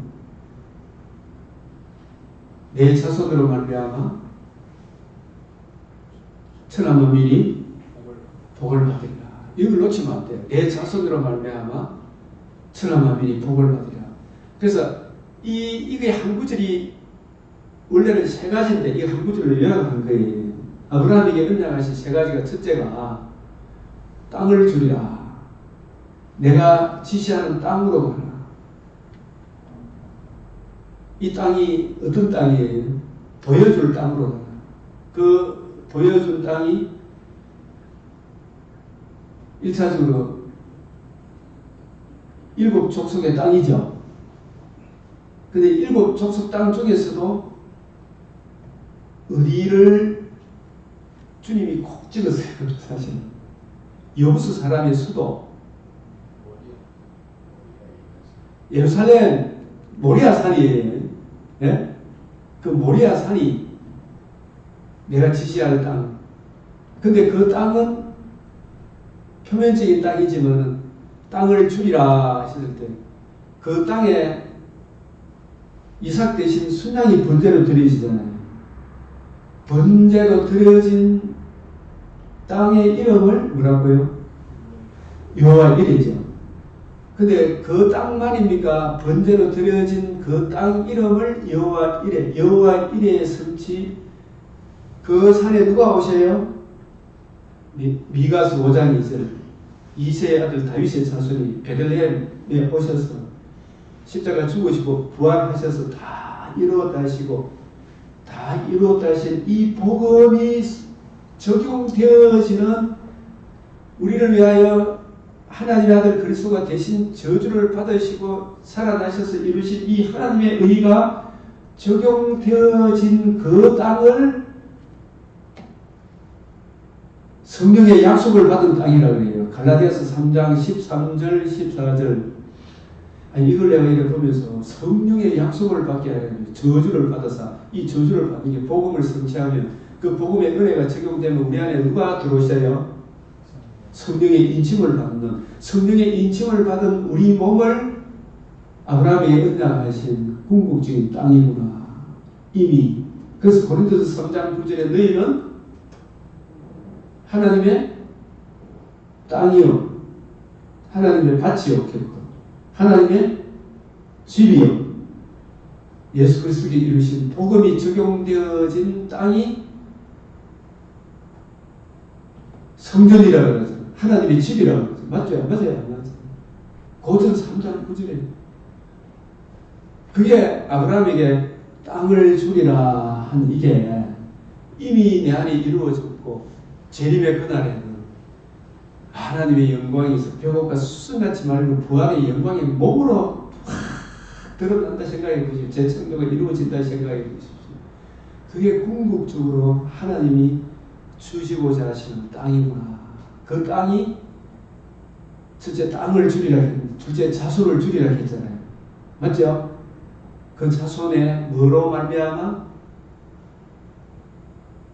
내 자손으로 말미암아 천하 만민이 복을 받으리라. 이걸 놓치면 안 돼요. 내 자손으로 말미암아 천하 만민이 복을 받으리라. 그래서 이게 한 구절이 원래는 세 가지인데 이 한 구절을 요약한 거예요. 아브라함에게 언약하신 세 가지가 첫째가 땅을 주리라. 내가 지시하는 땅으로 가라. 이 땅이 어떤 땅이에요? 보여줄 땅으로 가라. 그 보여준 땅이 1차적으로 7 족속의 땅이죠. 근데 7 족속 땅 중에서도 어디를 주님이 콕 찍었어요. 사실 여부수 사람의 수도 예루살렘 모리아 산이에요. 예? 그 모리아 산이 내가 지시할 땅. 근데 그 땅은 표면적인 땅이지만 땅을 주리라 하셨을 때 그 땅에 이삭 대신 순양이 번제로 드려지잖아요. 번제로 드려진 땅의 이름을 뭐라고요? 여호와 이레죠. 근데 그 땅만입니까? 번제로 드려진 그 땅 이름을 여호와 이레, 여호와 이레의 성취. 그 산에 누가 오셔요? 미가서 5장 2절. 이세의 아들 다윗의 자손이 베들레헴에 오셔서 십자가 죽으시고 부활하셔서 다 이루었다 하시고 다 이루었다 하신 이 복음이 적용되어지는 우리를 위하여 하나님의 아들 그리스도가 대신 저주를 받으시고 살아나셔서 이루신 이 하나님의 의가 적용되어진 그 땅을 성령의 약속을 받은 땅이라고 해요. 갈라디아서 3장 13절 14절. 아니 이걸 내가 이렇게 보면서 성령의 약속을 받게 하려면 저주를 받아서 이 저주를 받는 게 복음을 성취하면 그 복음의 은혜가 적용되면 우리 안에 누가 들어오셔요? 성령의 인침을 받는, 성령의 인침을 받은 우리 몸을 아브라함에게 언약하신 궁극적인 땅이구나. 이미. 그래서 고린도서 3장 9절에 너희는 하나님의 땅이요, 하나님의 밭이요, 하나님의 집이요, 예수 그리스도께 이루신 복음이 적용되어진 땅이 성전이라고 그러죠. 하나님의 집이라고 그러죠. 맞죠? 맞아요? 안 맞아요? 고전 3장 9절에 그게 아브라함에게 땅을 주리라 한 이게 이미 내 안에 이루어졌고 재림의 그날에는 하나님의 영광이 있어 벽옥과 수순같이 말하는 부활의 영광이 몸으로 확 드러난다 생각해 보십시오. 재창조가 이루어진다 생각해 보십시오. 그게 궁극적으로 하나님이 주시고자 하시는 땅이구나. 그 땅이 첫째 땅을 주리라 했는데 둘째 자손을 주리라 했잖아요. 맞죠? 그 자손에 뭐로 말미암아?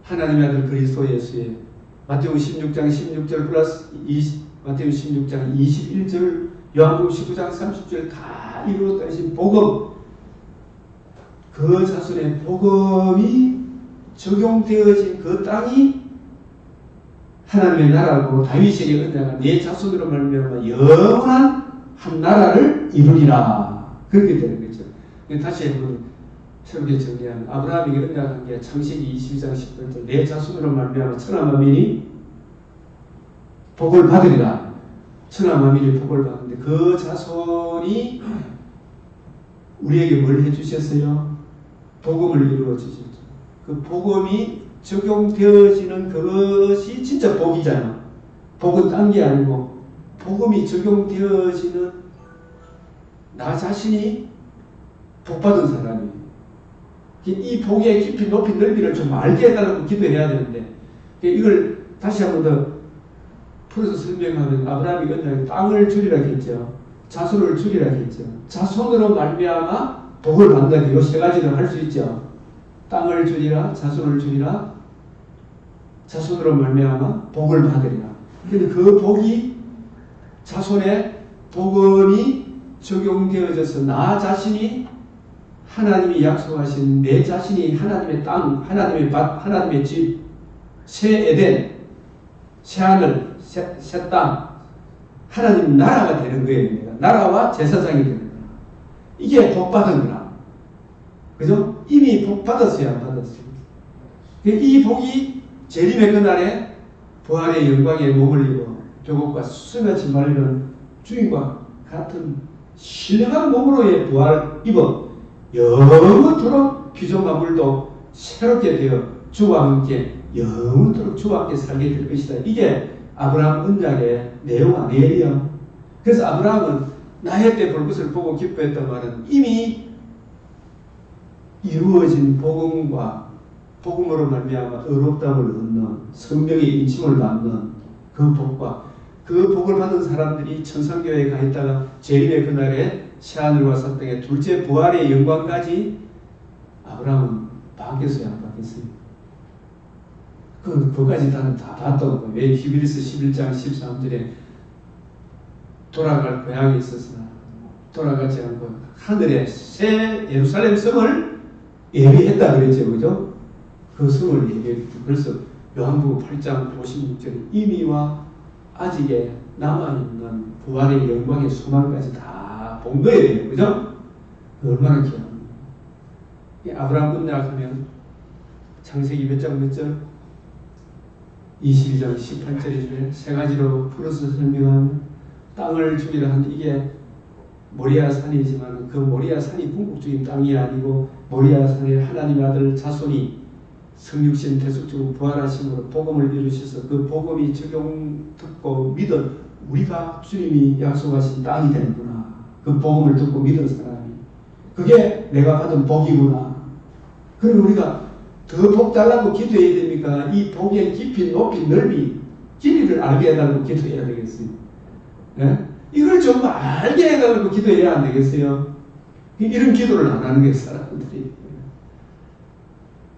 하나님의 아들 그리스도 예수의 마태복음 16장 16절 플러스 마태복음 16장 21절 요한복음 19장 30절 다 이루었다신 복음, 그 자손의 복음이 적용되어진 그 땅이 하나님의 나라고 다윗에게 언약한 내 자손으로 말미암아 영원한 한 나라를 이루리라. 그렇게 되는 거죠. 다시 한번 새롭게 정리하면 아브라함에게 언약한 게 창세기 22장 10절 내 자손으로 말미암아 천하 만민이 복을 받으리라. 천하 만민이 복을 받는데 그 자손이 우리에게 뭘 해주셨어요? 복음을 이루어 주셨죠. 그 복음이 적용되어지는 그것이 진짜 복이잖아. 복은 딴 게 아니고 복음이 적용되어지는 나 자신이 복받은 사람이에요. 이 복의 깊이 높이 넓이를 좀 알게 해달라고 기도해야 되는데 이걸 다시 한 번 더 풀어서 설명하면 아브라함이 언약에 땅을 주리라 했죠. 자손을 주리라 했죠. 자손으로 말미암아 복을 받는다. 이 세 가지를 할 수 있죠. 땅을 주리라, 자손을 주리라, 자손으로 말미암아 복을 받으리라. 근데 그 복이 자손의 복음이 적용되어져서 나 자신이 하나님이 약속하신 내 자신이 하나님의 땅, 하나님의 밭, 하나님의 집, 새 에덴, 새 하늘, 새 땅, 하나님 나라가 되는 거예요. 나라와 제사장이 되는 거예요. 이게 복 받은 거라. 그죠? 이미 복 받았어요, 안 받았어요? 이 복이 재림의 그날에 부활의 영광에 몸을 입어 벼곡과 수수같이 말리는 주인과 같은 신령한 몸으로의 부활을 입어 영원토록 피조가 물도 새롭게 되어 주와 함께 영원토록 주와 함께 살게 될 것이다. 이게 아브라함 언약의 내용 아니에요. 그래서 아브라함은 나의 때 볼 것을 보고 기뻐했던 말은 이미 이루어진 복음과 복음으로 말미암아 의롭다움을 얻는 성령의 인침을 받는 그 복과 그 복을 받은 사람들이 천상교회에 가 있다가 재림의 그날에 새하늘과 새 땅에 둘째 부활의 영광까지 아브라함은 받겠어요, 안 받겠어요? 그까지 다 봤던 거예요. 왜 히브리서 11장 13절에 돌아갈 고향에 있었으나 돌아가지 않고 하늘에 새 예루살렘 성을 예비했다 그랬죠, 그죠? 그 성을 예비했고 그래서 요한복음 8장 56절에 이미와 아직에 남아있는 부활의 영광의 소망까지 다 본 거예요, 그죠? 얼마나 귀합니까? 아브라함 언약하면 창세기 몇 장 몇 절? 22장 18절에 세 가지로 풀어서 설명하면 땅을 주기로 한 이게 모리아 산이지만 그 모리아 산이 궁극적인 땅이 아니고 모리아 산에 하나님의 아들 자손이 성육신 대속적으로 부활하심으로 복음을 이루셔서 그 복음이 적용 듣고 믿은 우리가 주님이 약속하신 땅이 되는구나. 그 복음을 듣고 믿은 사람이 그게 내가 받은 복이구나. 그럼 우리가 더 복 달라고 기도해야 됩니까? 이 복의 깊이 높이 넓이 길이를 알게 해달라고 기도해야 되겠어요. 예? 이걸 좀 알게 해달라고 기도해야 안 되겠어요? 이런 기도를 안 하는 게 사람들이.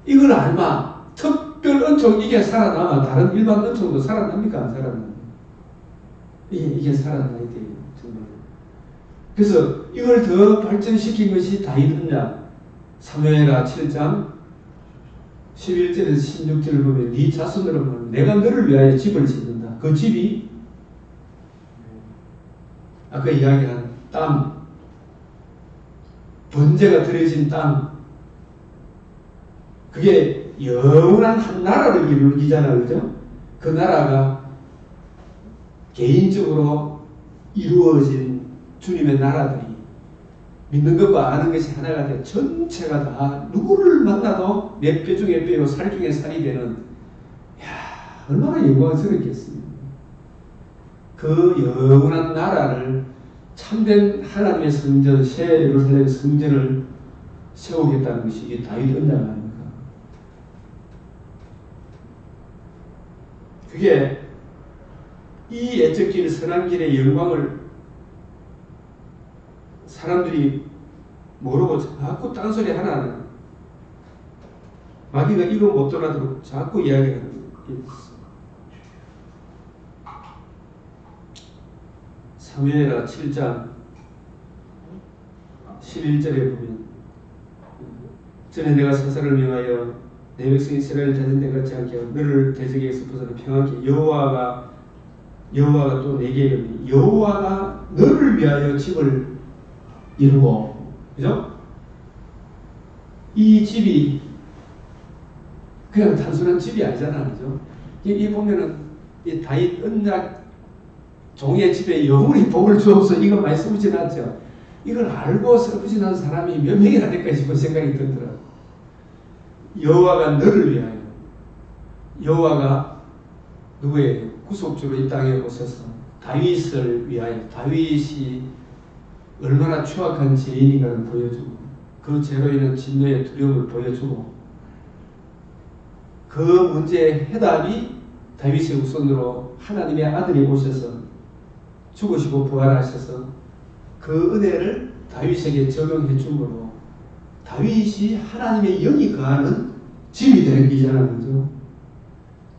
이걸 알마 특별 은총 이게 살아남아 다른 일반 은총도 살아납니까? 안 살아납니까? 이게 살아나야 돼요. 정말. 그래서 이걸 더 발전시킨 것이 다윗 언약 사무엘하 7장 11절에서 16절을 보면 네 자손으로 보면 내가 너를 위하여 집을 짓는다. 그 집이 아까 이야기한 땅, 번제가 들여진 땅, 그게 영원한 한 나라를 이루기잖아요, 그죠? 그 나라가 개인적으로 이루어진 주님의 나라들이 믿는 것과 아는 것이 하나가 돼 전체가 다 누구를 만나도 몇 뼈 중에 뼈요 살 중에 살이 되는 얼마나 영광스럽겠습니까? 그 영원한 나라를 참된 하나님의 성전 새 예루살렘 성전을 세우겠다는 것이 이게 다윗 언약 아닙니까? 그게 이 애적 길, 선한 길의 영광을 사람들이 모르고 자꾸 딴소리 하나 하는 마귀가 이거 못 떠나도록 자꾸 이야기하는 게 있어. 사무엘하 7장 11절에 보면 전에 내가 사사를 명하여 내 백성 이스라엘을 다른 데 같지 않게 하고 너를 대적에서 벗어나 평안케 여호와가 또 내게 이르니 여호와가 너를 위하여 집을 이루고 그죠? 이 집이 그냥 단순한 집이 아니잖아 그죠? 이 보면은 이 다윗 언약 종의 집에 영원히 복을 주옵소서 이거 많이 쓰지 않죠? 이걸 알고 쓰지는 사람이 몇 명이나 될까 싶은 생각이 들더라고요. 여호와가 너를 위하여 여호와가 누구의 구속주로 이 땅에 오셔서 다윗을 위하여 다윗이 얼마나 추악한 죄인인가를 보여주고 그 죄로 인한 진노의 두려움을 보여주고 그 문제의 해답이 다윗의 후손으로 하나님의 아들이 오셔서 죽으시고 부활하셔서 그 은혜를 다윗에게 적용해 줌으로 다윗이 하나님의 영이 거하는 집이 되는 게잖아요. 그죠?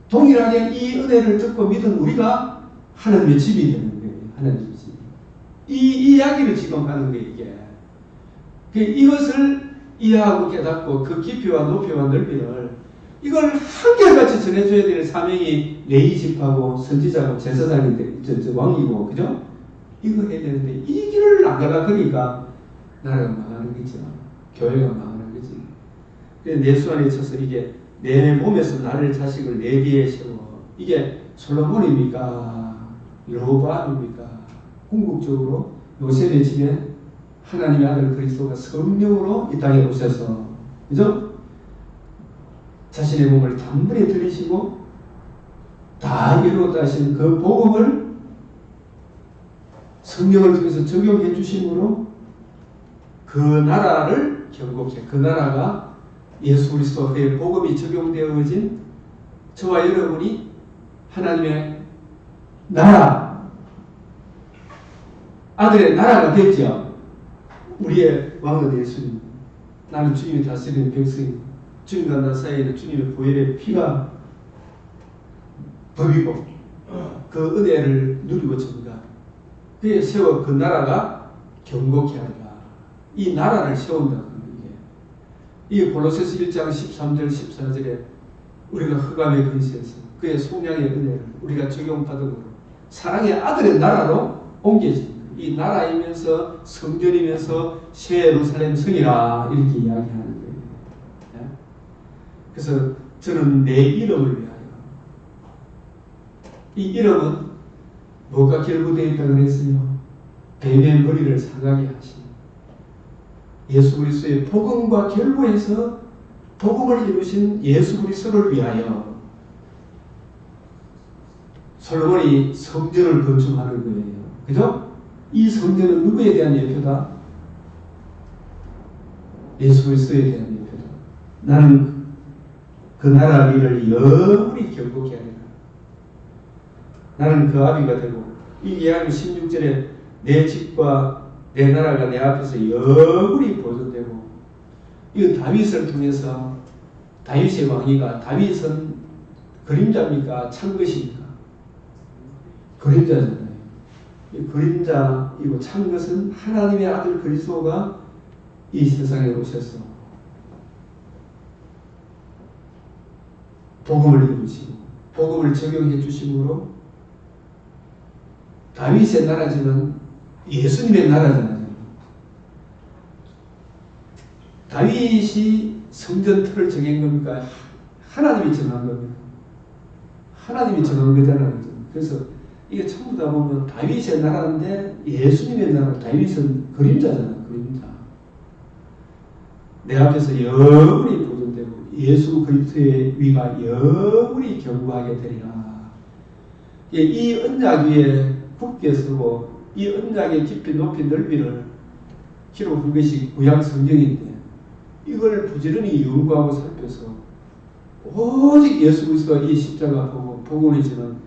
동일하게 이 은혜를 듣고 믿은 우리가 하나님의 집이 되는 거예요. 하나님의 집. 이 이야기를 지금 하는 거예요. 이게. 이것을 이해하고 깨닫고 그 깊이와 높이와 넓이를 이걸 한결같이 전해줘야 될 사명이 레위 집하고 선지자고 제사장인데 왕이고 그죠? 이거 해야 되는데 이 길을 안 가다 보니까 나라가 망하는 거죠. 교회가 망하는 거지. 내수 안에 있어서 이게 내 몸에서 나를 자식을 내비에 세워 이게 솔로몬입니까? 여호보암입니까? 궁극적으로 요셉의 집에 하나님의 아들 그리스도가 성령으로 이 땅에 오셔서 그죠? 자신의 몸을 단번에 들이시고 다 이루었다 하신 그 복음을 성령을 통해서 적용해 주심으로 그 나라를 경고해 그 나라가 예수 그리스도의 복음이 적용되어진 저와 여러분이 하나님의 나라 아들의 나라가 됐죠. 우리의 왕은 예수님. 나는 주님이 다스리는 백성입니다. 주님과 나 사이에는 주님의 보혈의 피가 법이고 그 은혜를 누리고 전가 그에 세워 그 나라가 경고케 하리라. 이 나라를 세운다. 이 골로새서 1장 13절 14절에 우리가 흑암의 근시에서 그의 속량의 은혜를 우리가 적용받음으로 사랑의 아들의 나라로 옮겨진 이 나라이면서 성전이면서 새 예루살렘 성이라 이렇게 이야기하는 거예요. 그래서 저는 내 이름을 위하여 이 이름은 뭐가 결부되어 있다고 했어요? 뱀의 머리를 상하게 하신 예수 그리스도의 복음과 결부해서 복음을 이루신 예수 그리스도를 위하여 솔로몬이 성전을 건축하는 거예요. 그죠? 이 성전은 누구에 대한 예표다? 예수 그리스도에 대한 예표다. 나는 그 나라 아비를 영원히 경고케 하리라. 나는 그 아비가 되고 이 예언 16절에 내 집과 내 나라가 내 앞에서 영원히 보존되고 이건 다윗을 통해서 다윗의 왕위가 다윗은 그림자입니까? 참 것입니까? 그림자잖아요. 이 그림자이고 참 것은 하나님의 아들 그리스도가 이 세상에 오셔서 복음을 이루시고 복음을 적용해 주심으로 다윗의 나라지만 예수님의 나라잖아요. 다윗이 성전 틀을 정한 겁니까? 하나님이 정한 겁니다. 하나님이 정한 거잖아요. 그래서 이게 전부 다 보면 다윗의 나라인데 예수님의 나라, 다윗은 그림자잖아요. 그림자. 내 앞에서 영원히 보존되고 예수 그리스도의 위가 영원히 경고하게 되리라. 이 언약 위에 굳게 서고 이 언약의 깊이 높이 넓이를 기록한 것이 구약 성경인데 이걸 부지런히 연구하고 살펴서 오직 예수 그리스도가 이 십자가 보고 복음이지만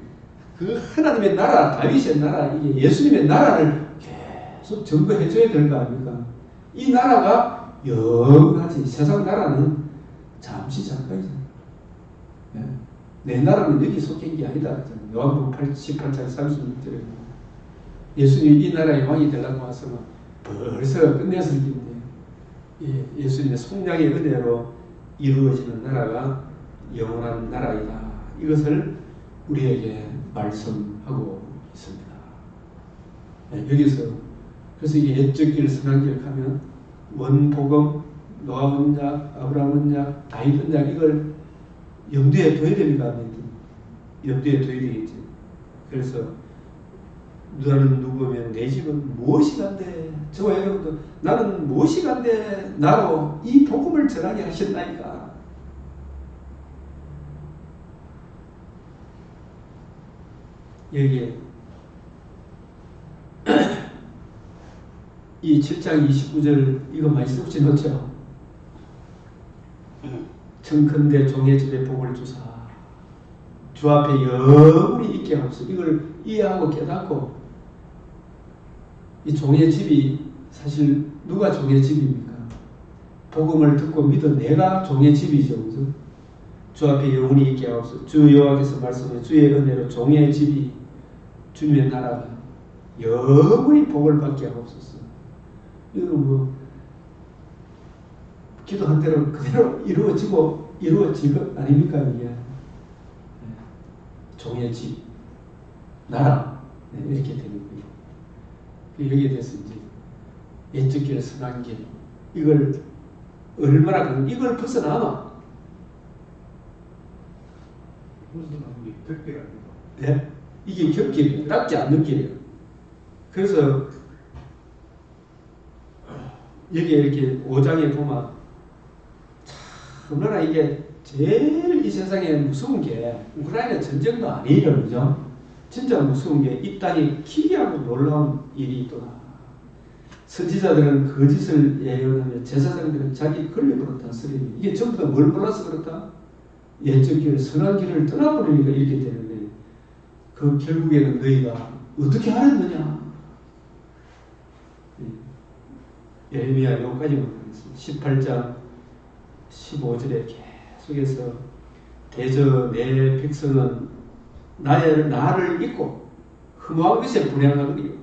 그 하나님의 나라, 다윗의 나라, 이게 예수님의 나라를 계속 증거해 줘야 되는 거 아닙니까? 이 나라가 영원하지. 세상 나라는 잠시 잠깐이잖아요. 예. 내 나라는 여기 속한 게 아니다. 요한복음 18장 36절에 예수님이 이 나라의 왕이 되려고 와서는 벌써 끝냈을 텐데 예수님의 속량의 은혜로 이루어지는 나라가 영원한 나라이다. 이것을 우리에게 말씀하고 있습니다. 네, 여기서 그래서 이게 옛적 길 선한 길 하면 원복음, 노아 언약, 아브라함 언약, 다윗 언약 이걸 염두에 둬야 됩니까? 염두에 둬야 되겠지. 그래서 너는 누구면 내 집은 무엇이 간대. 저와 여러분도 나는 무엇이 간대. 나로 이 복음을 전하게 하셨나이까. 여기에 이 7장 29절 이거 많이 쓰지 놓죠. 청컨대 종의 집에 복을 주사 주 앞에 영원히 있게 하옵소서. 이걸 이해하고 깨닫고 이 종의 집이 사실 누가 종의 집입니까? 복음을 듣고 믿은 내가 종의 집이죠. 그죠? 주 앞에 영원히 있게 하옵소서. 주 여호와께서 말씀해 주의 은혜로 종의 집이 주님의 나라가 영원히 복을 받게 하옵소서. 이거 뭐 기도한 대로 그대로 이루어질 것 아닙니까? 이게 종의 집, 나라 이렇게 되는 거예요. 여기에 대해서 이제 옛적 길, 선한 길 이걸 얼마나 이걸 벗어나나? 벗어나는 게 덜길 아닙니까? 네? 이게 겹길이에요. 닦지 않는 길이에요. 그래서 여기에 이렇게 5장에 보면 얼마나 이게 제일 이 세상에 무서운 게 우크라이나 전쟁도 아니에요. 그죠? 진짜 무서운 게 이 땅에 기이하고 놀라운 일이 있더라. 선지자들은 거짓을 예언하며 제사장들은 자기 권력으로 다스리며 이게 전부 다 뭘 몰라서 그렇다? 옛적 길을 선한 길을 떠나버리니까 이렇게 되는데 그 결국에는 너희가 어떻게 하랬느냐? 예레미야 여기까지만 하겠습니다. 18장 15절에 계속해서 대저 내 백성은 나를 잊고 흠모한 것에 분양하거니와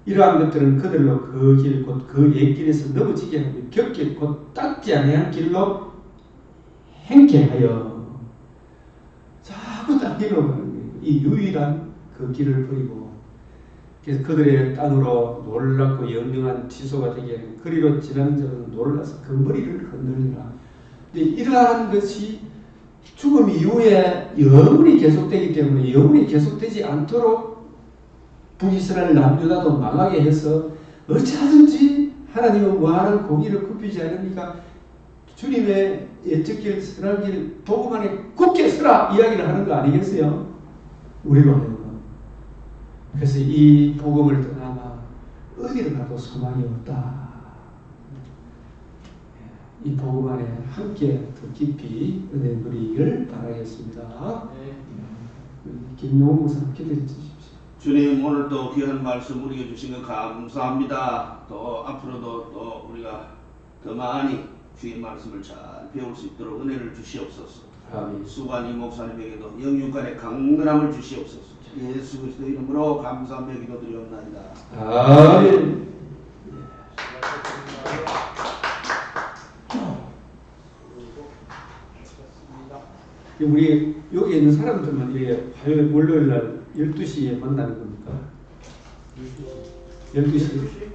이러한 것들은 그들로 그 길 곧 그 옛길에서 넘어지게 하며 겹길 곧 닦지 아니한 길로 행케 하여 자꾸 닦이러 가는 거예요. 이 유일한 그 길을 버리고 그래서 그들의 땅으로 놀랍고 영영한 지소가 되게 하는 그리로 지나는 자는 놀라서 그 머리를 흔들리라. 근데 이러한 것이 죽음 이후에 영원히 계속되기 때문에 영원히 계속되지 않도록 북이스라엘 남유다도 망하게 해서 어찌하든지 하나님은 뭐하는 고기를 굽히지 않으니까 주님의 옛적 길, 선한 길, 복음 안에 굳게 서라 이야기를 하는 거 아니겠어요? 우리로 하여금. 그래서 이 복음을 떠나가 어디를 가도 소망이 없다. 이 복음 안에 함께 더 깊이 은혜 누리기를 바라겠습니다. 네. 김용호 목사 기도해 주십시오. 주님 오늘도 귀한 말씀 우리에게 주신 것 감사합니다. 또 앞으로도 또 우리가 더 많이 주의 말씀을 잘 배울 수 있도록 은혜를 주시옵소서. 아멘. 수관이 목사님에게도 영육간의 강건함을 주시옵소서. 예수 그리스도 이름으로 감사하며 기도드리옵나이다. 아멘. 우리 여기 있는 사람들만 이게 화요일, 월요일 날 12시에 만나는 겁니까? 12시.